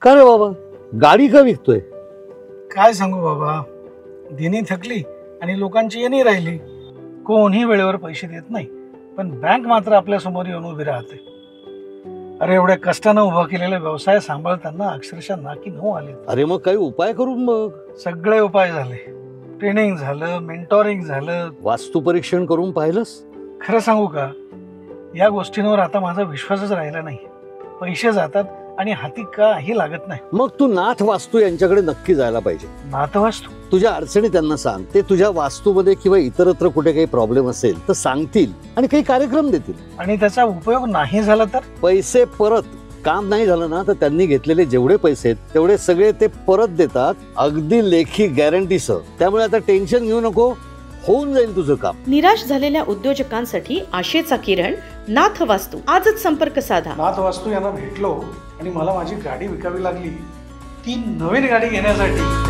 का रे बाबा, गाडी का विकतोय? काय सांगू बाबा, दिनी थकली आणि लोकांची येणी राहिली. कोणीही वेळेवर पैसे देत नाही, पण बँक मात्र आपल्या समोर येऊन उभी राहते. अरे एवढ्या कष्टानं उभा केलेला व्यवसाय सांभाळताना अक्षरशः नाकी नऊ आले. अरे मग काही उपाय करून बघ. सगळे उपाय झाले, ट्रेनिंग झालं, मेंटॉरिंग झालं, वास्तू परीक्षण करून पाहिलंस? खरं सांगू का, या गोष्टींवर आता माझा विश्वासच राहिला नाही. पैसे जातात आणि हाती काही लागत नाही. मग तू नाथ वास्तू यांच्याकडे नक्की जायला पाहिजे. नाथ वास्तू? तुझ्या अडचणी त्यांना सांग, ते तुझ्या वास्तूमध्ये किंवा इतरत्र कुठे काही प्रॉब्लेम असेल तर सांगतील आणि काही कार्यक्रम देतील. आणि त्याचा उपयोग नाही झाला तर? पैसे परत. काम नाही झालं ना तर त्यांनी घेतलेले जेवढे पैसे आहेत तेवढे सगळे ते परत देतात, अगदी लेखी गॅरंटीसह. त्यामुळे आता टेन्शन घेऊ नको, होऊन जाईल तुझं काम. निराश झालेल्या उद्योजकांसाठी आशेचा किरण नाथ वास्तू. आजच संपर्क साधा. नाथ वास्तू यांना भेटलो आणि मला माझी गाडी विकावी लागली, ती नवीन गाडी घेण्यासाठी.